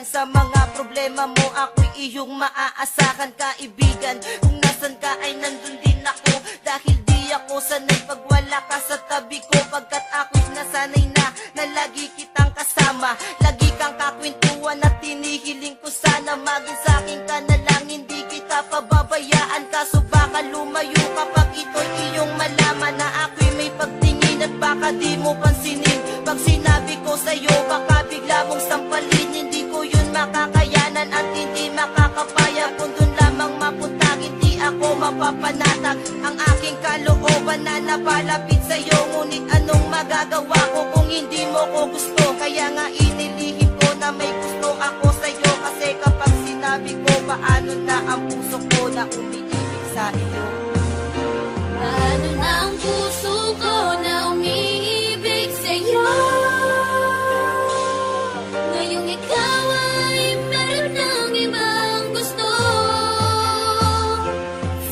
kaibigan. Sa mga problema mo ako'y iyong maaasahan, kaibigan. Kung nasan ka ay nandun din ako, dahil di ako sanay pag wala ka sa tabi ko. Pagkat ako'y nasanay na lagi kitang kasama, lagi kang kakwentuhan at tinihiling ko sana maging sa'kin ka na lang, hindi kita pababayaan. Kaso baka lumayo kapag ito'y iyong malaman na ako'y may pagtingin at baka di mo pansinin. Pag sinabi ko sa'yo baka bigla mong sampalin, hindi ko yun makakayanan at hindi makakapaya. Kung dun lamang mapunta hindi ako mapapanatag ang aking kalooban na napalapit sa'yo. Ngunit anong magagawa ko kung hindi mo ko gusto? Kaya nga inilihim ko na may gusto ako sa'yo, kasi kapag sinabi ko paano na ang puso ko na umiibig sa iyo. Paano na ang puso ko na umiibig sa'yo? Ngayong ikaw ay meron ng ibang gusto.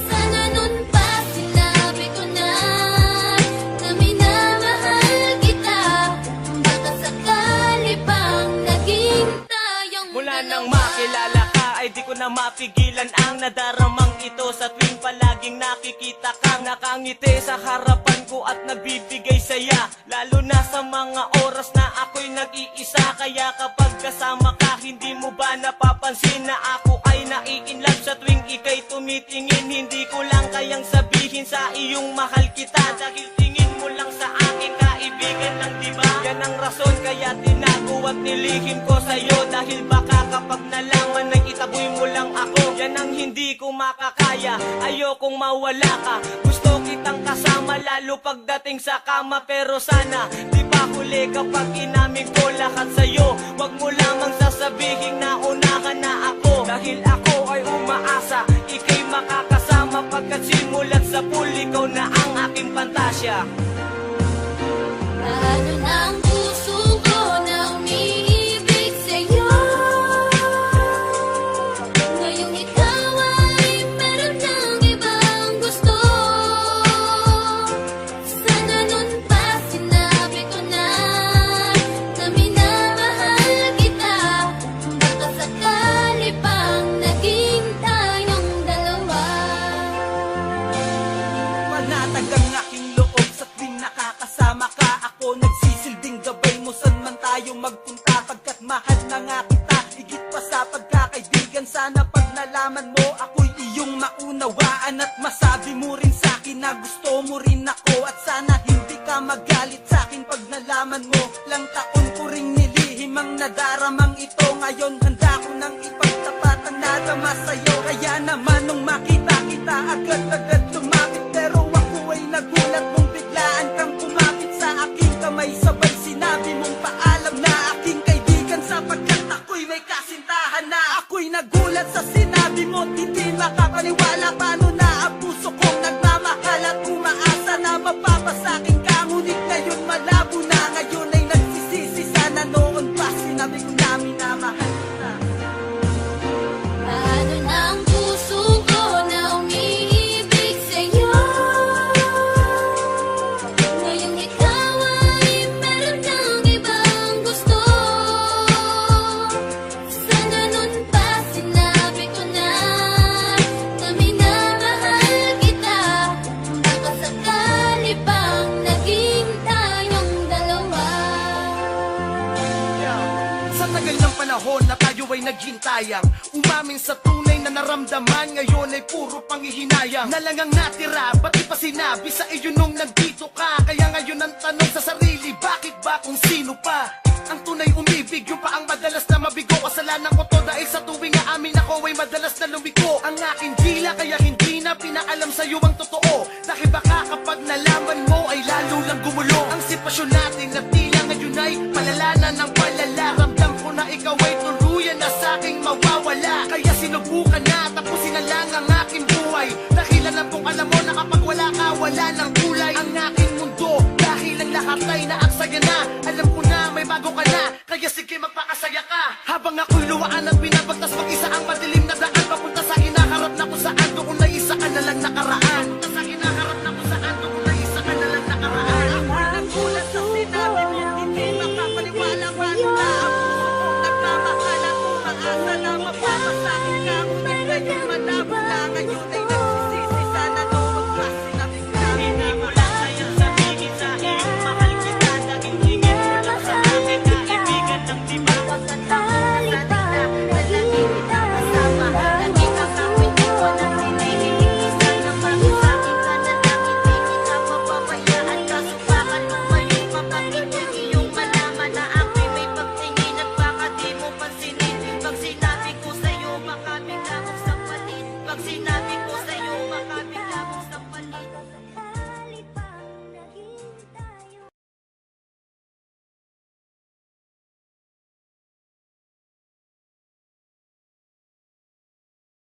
Sana nun pa sinabi ko na minamahal kita. Baka sakali pang naging tayong Mula dalawa. nang makilala ka ay di ko na mapigilan ang nadaramang ito. Sa tuwing palaging nakikita kang nakangiti sa harapan ko at nagbibigay saya, lalo na sa mga oras na ako'y nag-iisa. Kaya kapag kasama ka, hindi mo ba napapansin na ako ay nai-inlove? Sa tuwing ika'y tumitingin, hindi ko lang kayang sabihin sa iyong mahal kita, dahil tingin mo lang sa akin kaibigan lang, diba? Yan ang rason kaya tinago at nilihim ko sa'yo, dahil baka kapag nalaman ay itaboy mo lang ako. Yan ang hindi ko makakaya, ayokong mawala ka. Gusto kitang kasama lalo pagdating sa kama, pero sana di pa huli kapag inamin ko lahat sa'yo. Wag mo lamang sasabihin na unahan na ako, dahil ako ay umaasa ika'y makakasama, pagkat simulat sa pool ikaw na ang aking pantasya. Paano na ang puso ko na umiibig sa'yo? Ngayong ikaw ay meron ng ibang gusto. Sana nun pa sinabi ko na minamahal kita. Baka sakali pang naging tayong dalawa. Panatag ang aking loob sa tuwing nakakasama ka. Ako nagsisilbing gabay mo saan man tayo magpunta, pagkat mahal na nga kita higit pa sa pagkakaibigan. Sana pag nalaman mo ako'y iyong maunawaan at masabi mo rin sa'kin na gusto mo rin ako. At sana hindi ka magalit sa'kin pag nalaman mo lang taon ko ring nilihim ang nadaramang ito. Ngayon handa ko nang ipagtapat ang nadama sa'yo. Kaya naman nung makita kita agad-agad lumapit, pero ako ay nagulat mong biglaan kang kumapit sa aking kamay. Sabay sinabi mong paalam na aking kaibigan, sapagkat ako'y may kasintahan na. Ako'y nagulat sa sinabi mo, hindi makapaniwala. Paano na ang puso kong nagmamahal at umaasa na mapapasakin ka? Ngunit ngayon malabo na, ngayon ay nagsisisi. Sana noon pa sinabi ko na minamahal kita. Paano na ang puso ko na umiibig sa'yo? Ngayong ikaw ay meron ng ibang gusto. Sana nun pa sinabi ko na minamahal kita. Baka sakali pang naging tayong dalawa. Sa tagal ng panahon na tayo ay naghintayang, umamin sa tunay na naramdaman, ngayon ay puro panghihinayang na lang ang natira. Ba't di pa sinabi sa iyo nung nandito ka? Kaya ngayon ang tanong sa sarili, bakit ba kung sino pa ang tunay umibig? Yung pa ang madalas na mabigo. Kasalanan ko to dahil sa tuwing na amin ako ay madalas na lumiko ang aking dila, kaya hindi na pinaalam sa'yo ang totoo. Dahil baka kapag nalaman mo ay lalo lang gumulo ang sitwasyon natin, na tila ngayon ay palala na ng palala. Ramdam ko na ikaw ay tuluyan na sa'king mawawala. Kaya sinubukan na tapusin na lang ang aking buhay, dahil alam kong alam mo na kapag wala ka, wala ng kulay ang aking mundo. Dahil ang lahat ay naaksaya na, alam ko na may bago ka na, kaya sige magpakasaya ka. Habang ako'y luwaan at binabagtas mag-isa ang madilim na daan papunta sa mapapasakit ka, ngunit ngayon malabo na. Ngayon ay nagsisisi, sana no magpasig